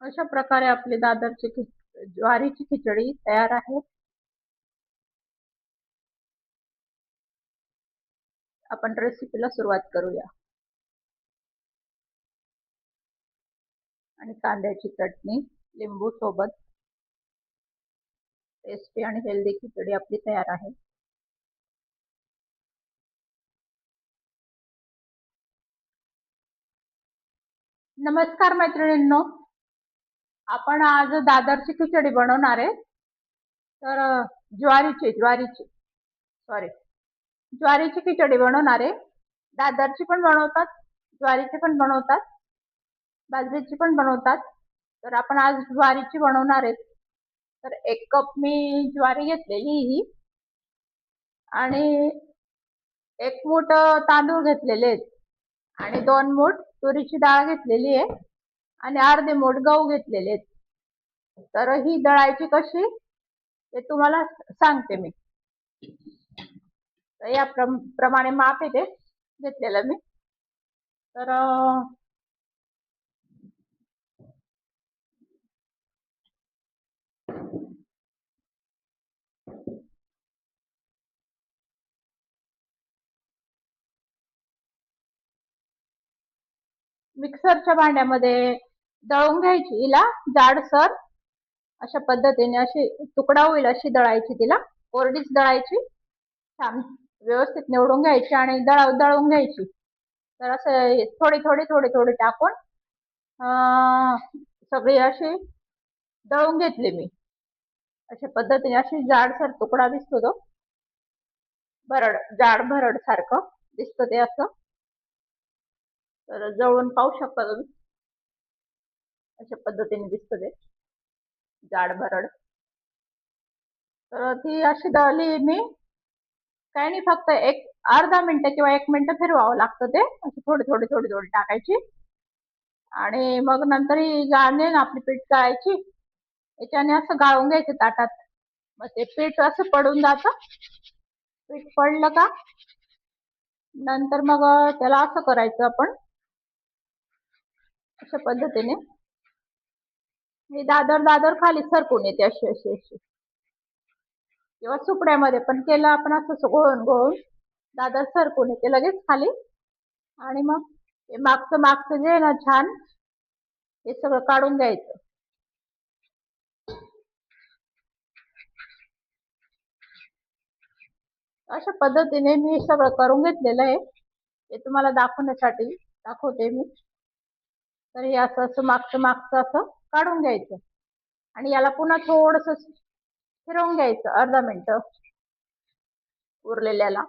अशा प्रकारे आपली दादरची ज्वारीची खिचडी तयार आहे. आपण रेसिपीला सुरुवात करूया. आणि कांद्याची चटणी, लिंबू सोबत टेस्टी आणि हेल्दी खिचडी आपली तयार आहे. नमस्कार मैत्रिणींनो, आपण आज दादरची खिचडी बनवणार आहे. तर ज्वारीची खिचडी बनवणार आहे. दादरची पण बनवतात, ज्वारीची पण बनवतात, बाजरीची पण बनवतात. तर आपण आज ज्वारीची बनवणार आहे. तर 1 कप मी ज्वारी घेतलेली ही आणि 1 मूठ तांदूळ घेतलेले आहेत आणि 2 मूठ तुरीची डाळ घेतलेली आहे आणि अर्धे मूठ गहू घेतलेले आहेत. तर ही दळायची कशी ते तुम्हाला सांगते मी. तर या प्रमाणे माप आहे ते घेतलेलं मी. तर मिक्सरच्या भांड्यामध्ये दळून घ्यायची हिला जाडसर. अशा पद्धतीने अशी तुकडा होईल अशी दळायची, तिला कोरडीच दळायची. छान व्यवस्थित निवडून घ्यायची आणि दळून घ्यायची. तर असं थोडी टाकून सगळी अशी दळून घेतली मी. अशा पद्धतीने अशी जाडसर तुकडा दिसतो तो, जाड भरड सारखं दिसतं ते असं. तर जवळून पाहू शकता तुम्ही, अशा पद्धतीने दिसतं ते जाड भरड. तर ती अशी दळली मी. काही नाही, फक्त एक अर्धा मिनिट किंवा 1 मिनिट फिरवावं लागतं ते. अशी थोडी टाकायची आणि मग नंतर ही गाळणे ना आपली पीठ गाळायची. याच्याने असं गाळून घ्यायचं ताटात. मग ते पीठ असं पडून जातं. पीठ पडलं का नंतर मग त्याला असं करायचं आपण, अशा पद्धतीने ही दादर खाली सरकून येते अशी अशी अशी. किंवा सुपड्यामध्ये पण केलं आपण असं घोळून दादर सरकून येते लगेच खाली. आणि मग हे मागचं जे आहे ना छान, हे सगळं काढून घ्यायचं. अशा पद्धतीने मी सगळं करून घेतलेलं आहे. हे तुम्हाला दाखवण्यासाठी दाखवते मी. तर हे असं असं मागचं असं काढून घ्यायचं आणि याला पुन्हा थोडंसं फिरवून घ्यायचं अर्धा मिनिट उरलेल्याला.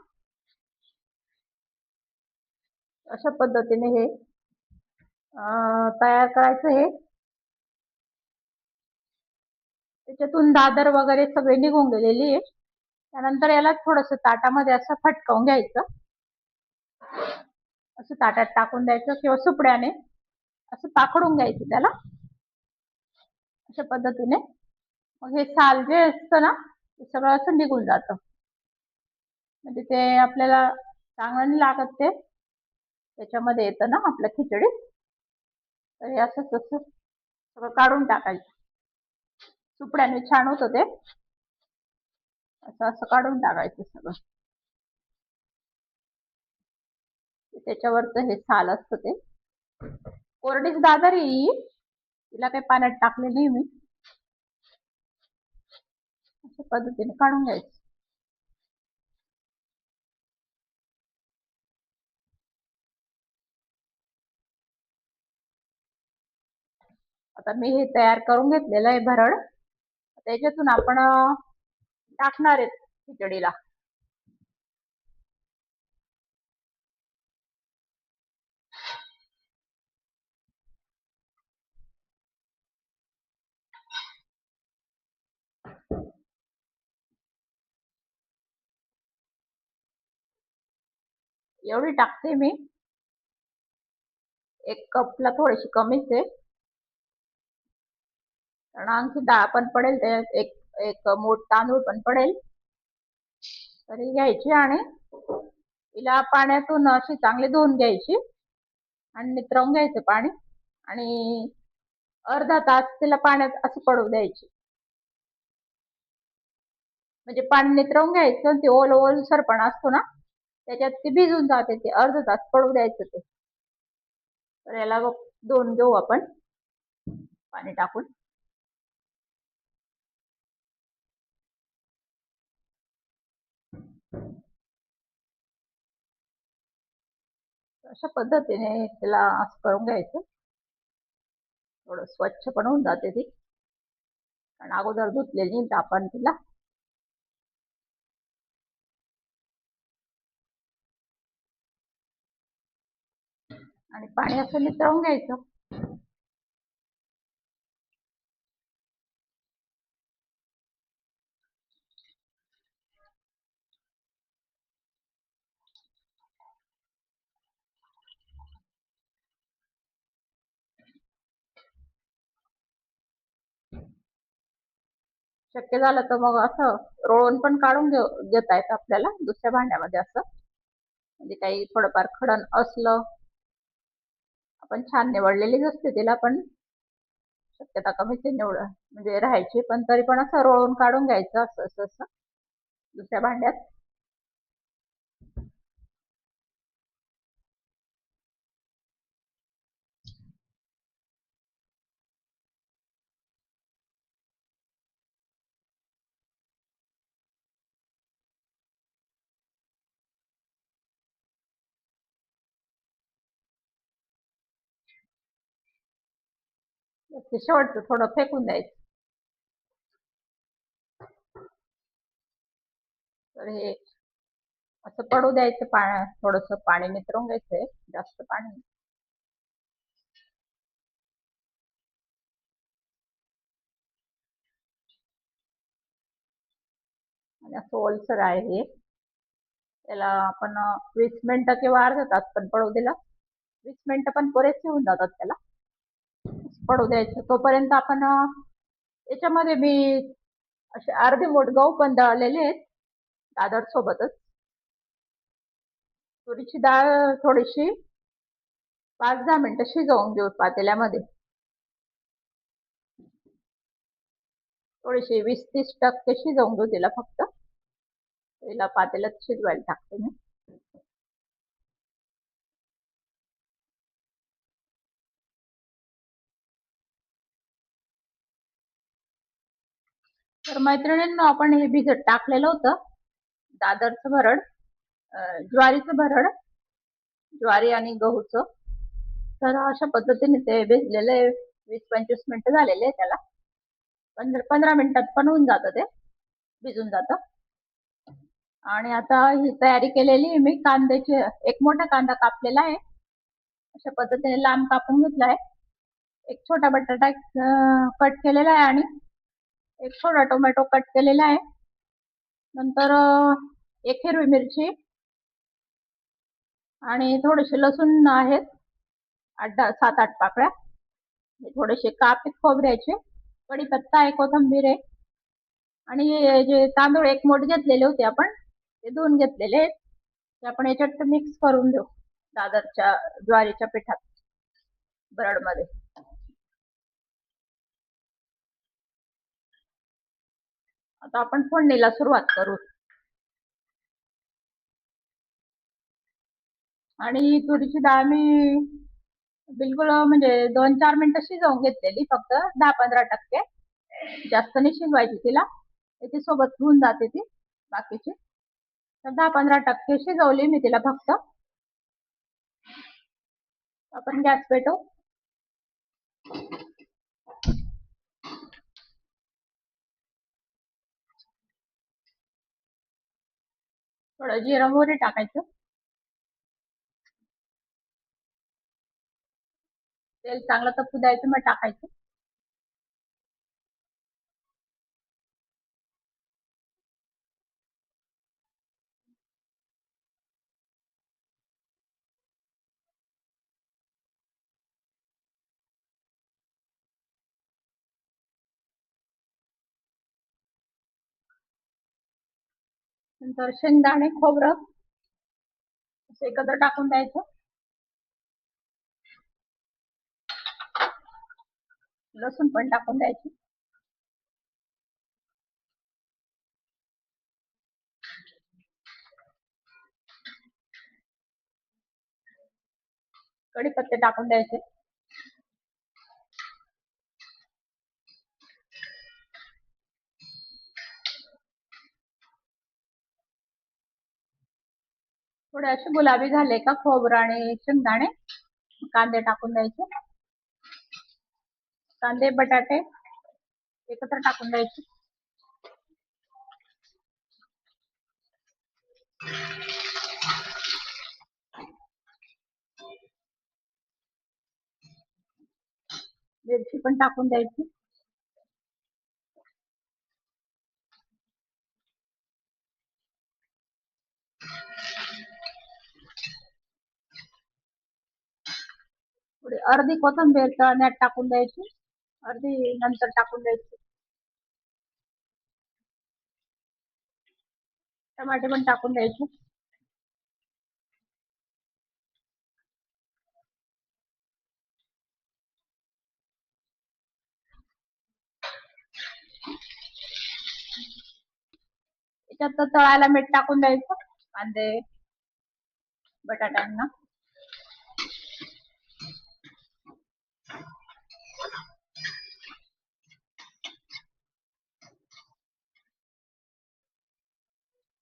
अशा पद्धतीने हे तयार करायचं. हे त्याच्यातून दादर वगैरे सगळे निघून गेलेली आहे. त्यानंतर याला थोडंसं ताटामध्ये असं फटकावून घ्यायचं, असं ताटात टाकून द्यायचं किंवा सुपड्याने असं पाखडून घ्यायचं त्याला, अशा पद्धतीने. मग हे साल जे असतं ना ते सगळं असं निघून जातं. म्हणजे ते आपल्याला चांगलं नाही लागत, ते त्याच्यामध्ये येतं ना आपल्या खिचडीत. तर हे असं तसं सगळं काढून टाकायचं. सुपड्याने छान होतं ते. असं असं काढून टाकायचं सगळं. त्याच्यावरचं हे साल असतं ते. कोरडीच दादर ही, तिला काही पाण्यात टाकले नाही मी. अशा पद्धतीने काढून घ्यायचं. आता मी हे तयार करून घेतलेलं आहे भरड. त्याच्यातून आपण टाकणार आहेत खिचडीला. एवढी टाकते मी. 1 कपला थोडीशी कमीच आहे, कारण आणखी डाळ पण पडेल त्यात, एक मूठ तांदूळ पण पडेल. तरी घ्यायची आणि तिला पाण्यातून अशी चांगली धुवून घ्यायची आणि नितरवून घ्यायचं पाणी. आणि अर्धा तास त्याला पाण्यात असं पडू द्यायची. म्हणजे पाणी नितरवून घ्यायचं, ते ओल सरपणा असतो ना त्याच्यात ते भिजून जाते, ते अर्धा तास पडू द्यायचं ते. तर याला 2 घेऊ आपण पाणी टाकून. अशा पद्धतीने त्याला असं करून घ्यायचं. थोडं स्वच्छ पण होऊन जाते ती, कारण अगोदर धुतलेली नाही आपण तिला. आणि पाणी असं नितळून घ्यायचं. शक्य झालं तर मग असं रोळून पण काढून घेता येतं आपल्याला दुसऱ्या भांड्यामध्ये असं. म्हणजे काही थोडंफार खडण असलं, आपण छान निवडलेलीच असते तिला, पण शक्यता कमी ते निवड म्हणजे राहायची, पण तरी पण असं रोळून काढून घ्यायचं असं असं असं दुसऱ्या भांड्यात. ते शेवटचं थोडं फेकून द्यायचं. तर हे असं पडू द्यायचं, थोडस पाणी नितरवून घ्यायचंय, जास्त पाणी. आणि असं ओलसर आहे हे. त्याला आपण 20 मिनिटं किंवा अर्धा तास पण पडू दिला, 20 मिनिटं पण पुरेसे होऊन जातात त्याला. पडू द्यायचं तोपर्यंत आपण याच्यामध्ये मी असे अर्धे मूठ गहू पण दळलेले आहेत दादर सोबतच. तुरीची डाळ थोडीशी 5-10 मिनिटं शिजवून घेऊ पातेल्यामध्ये. थोडीशी 20-30% शिजवून घेऊ तिला फक्त. तिला पातेल्यात शिजवायला टाकते मी. तर मैत्रिणींनो, आपण हे भिजत टाकलेलं होतं दादरचं भरड, ज्वारीचं भरड, ज्वारी आणि गहूचं. तर अशा पद्धतीने ते भिजलेले 20-25 मिनिटं झालेले आहे त्याला. 15 मिनिटात पण होऊन जातं, ते भिजून जातं. आणि आता ही तयारी केलेली मी कांद्याची. एक मोठा कांदा कापलेला आहे, अशा पद्धतीने लांब कापून घेतला आहे. एक छोटा बटाटा कट केलेला आहे आणि एक छोटा टोमॅटो कट केलेला आहे. नंतर एक हिरवी मिरची आणि थोडेसे लसूण आहेत, 7-8 पाकळ्या. थोडेसे काप खोबऱ्याचे, कढीपत्ता आहे, कोथिंबीर आहे. आणि जे तांदूळ एक मोठ घेतलेले होते आपण, ते 2 घेतलेले आहेत. ते आपण याच्यात मिक्स करून देऊ दादरच्या ज्वारीच्या पिठात, ब्रेड मध्ये. आता आपण फोडणीला सुरुवात करू. आणि तुरीची डाळ मी बिलकुल म्हणजे 2-4 मिनिटं शिजवून घेतलेली, फक्त 10-15%. जास्त नाही शिजवायची तिला, त्याच्यासोबत होऊन जाते ती बाकीची. तर 10-15% शिजवली मी तिला फक्त. आपण गॅस पेटवू. थोडं जिरं मोहरी टाकायचं. तेल चांगलं तपू द्यायचं, मग टाकायचं. नंतर शेंगदाणे, खोबरं असं एकत्र टाकून द्यायचं. लसूण पण टाकून द्यायची. कढीपत्ते टाकून द्यायचे. थोडे असे गुलाबी झाले का खोबरं आणि शेंगदाणे, कांदे टाकून द्यायचे. कांदे बटाटे एकत्र टाकून द्यायचे. मिरची पण टाकून द्यायची. थोडी अर्धी कोथिंबीर तळण्यात टाकून द्यायची, अर्धी नंतर टाकून द्यायची. टमाटे पण टाकून द्यायचे. त्याच्यात तळायला मीठ टाकून द्यायचं कांदे बटाट्यांना.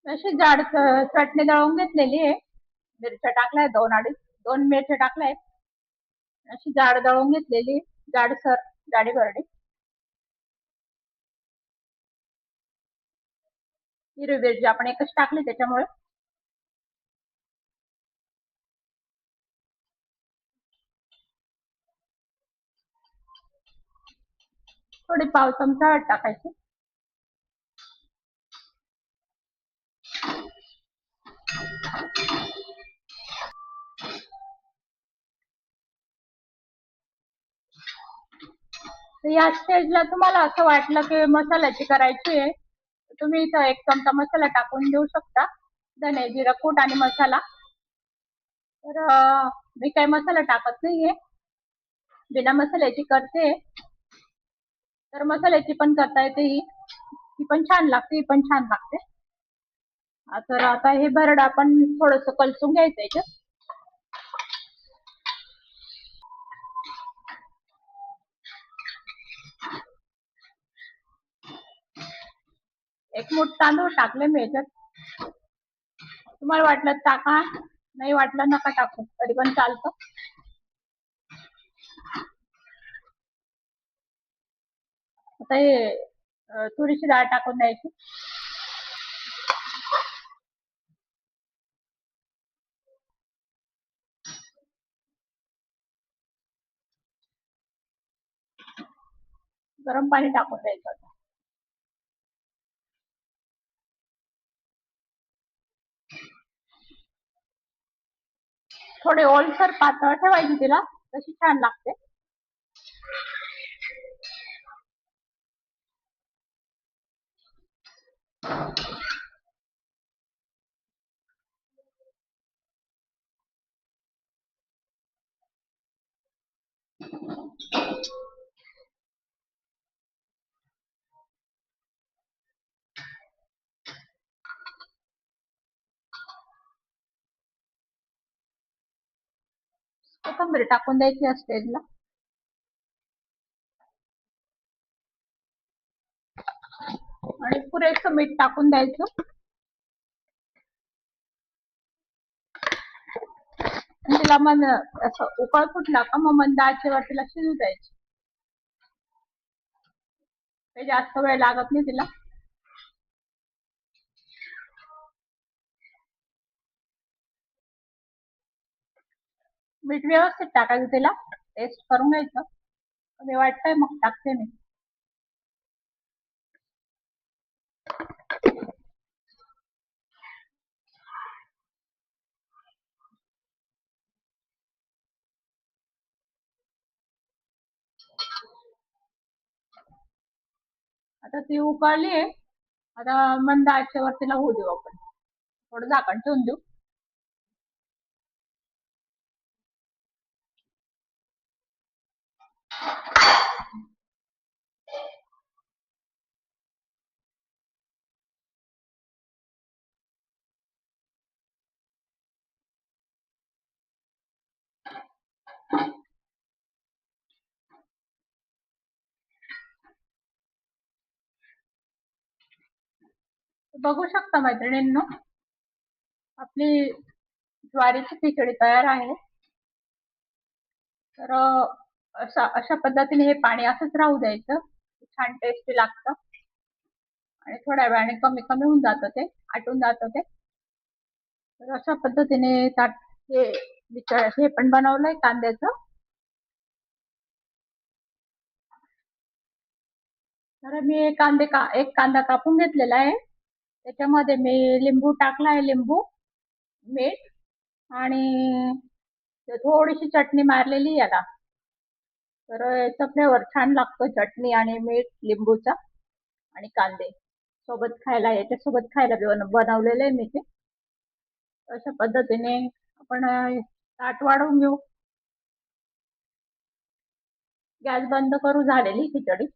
अशी जाड चटणी दळून घेतलेली आहे. मिरच्या टाकलाय 2 मिरच्या टाकलाय. अशी जाड दळून घेतलेली, जाडसर, जाडी भरडी. हिरवी मिरची आपण एकच टाकली त्याच्यामुळे. थोडी पाव चमचा हळद टाकायची. या स्टेजला तुम्हाला असं वाटलं की मसाल्याची करायची आहे, तुम्ही इथं 1 चमचा मसाला टाकून देऊ शकता. धने जिरा कूट आणि मसाला. तर मी काही मसाला टाकत नाहीये, बिना मसाल्याची करते. तर मसाल्याची पण करता येते, ही पण छान लागते, ही पण छान लागते. तर आता हे भरड आपण थोडस कलसून घ्यायचं याच्यात. एक मूठ तांदूळ टाकले मी याच्यात. तुम्हाला वाटलं टाका, नाही वाटलं नका टाकू, तरी पण चालतं. आता हे तुरीची डाळ टाकून द्यायची. गरम पाणी टाकून द्यायचं. थोडे ओलसर पातळ ठेवायची तिला, तशी छान लागते. कोथिंबीर टाकून द्यायची या स्टेजला. आणि पुरेसं मीठ टाकून द्यायचं. तिला मग असं उकळ फुटला का मग मंद आचेवर तिला शिजू द्यायची. काही जास्त वेळ लागत नाही तिला. मीठ व्यवस्थित टाकायचं तिला, टेस्ट करून घ्यायचं. कमी वाटतंय मग टाकते मी. आता ती उकळली आहे. आता मंद आचेवर तिला होऊ देऊ आपण. थोडं झाकण ठेवून देऊ. बघू शकता मैत्रिणींनो, आपली ज्वारीची खिचडी तयार आहे. तर अशा पद्धतीने हे पाणी असंच राहू द्यायचं. छान टेस्टी लागतं आणि थोड्या वेळाने कमी कमी होऊन जातं, ते आटून जातं ते. तर अशा पद्धतीने हे हे पण बनवलंय कांद्याचं. तर मी एक कांदा कापून घेतलेला आहे. त्याच्यामध्ये मी लिंबू टाकला आहे, लिंबू, मीठ आणि थोडीशी चटणी मारलेली याला. तर याचा फ्लेवर छान लागतो, चटणी आणि मीठ लिंबूचा आणि कांदे सोबत खायला, याच्यासोबत खायला बनवलेलं आहे मी ते. अशा पद्धतीने आपण ताट वाढवून घेऊ. गॅस बंद करू. झालेली खिचडी.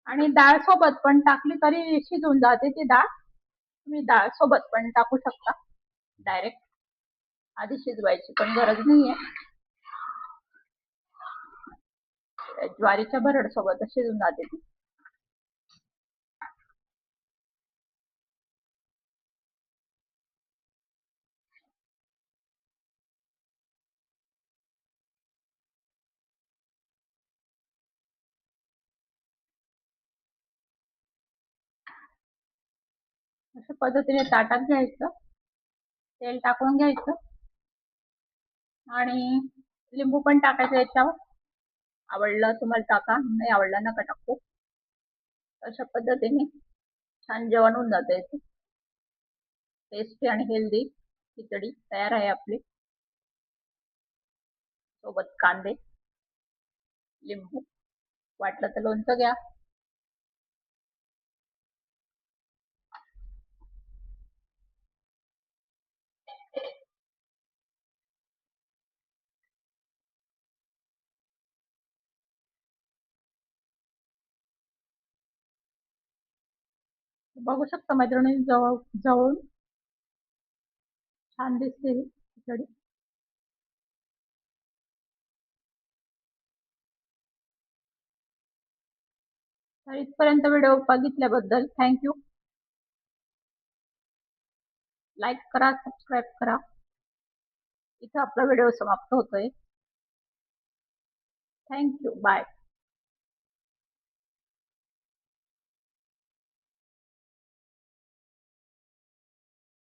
आणि डाळ सोबत पण टाकली तरी शिजून जाते ती डाळ. तुम्ही डाळ सोबत पण टाकू शकता डायरेक्ट. आधी शिजवायची पण गरज नाहीये. ज्वारीच्या भरड सोबत शिजून जाते ती. अशा पद्धतीने ताटात घ्यायचं, तेल टाकून घ्यायचं आणि लिंबू पण टाकायचं याच्यावर. आवडलं तुम्हाला टाका, नाही आवडलं नका टाकू. अशा पद्धतीने छान जेवण होऊन जातं याचं. टेस्टी आणि हेल्दी खिचडी तयार आहे आपली. सोबत कांदे, लिंबू, वाटलं तर लोणचं घ्या. बघू शकता मैत्रिणी, जवळून छान दिसते ही खिचडी. तर इथपर्यंत व्हिडिओ बघितल्याबद्दल थँक्यू. लाईक करा, सबस्क्राईब करा. इथं आपला व्हिडिओ समाप्त होतोय. थँक्यू. बाय.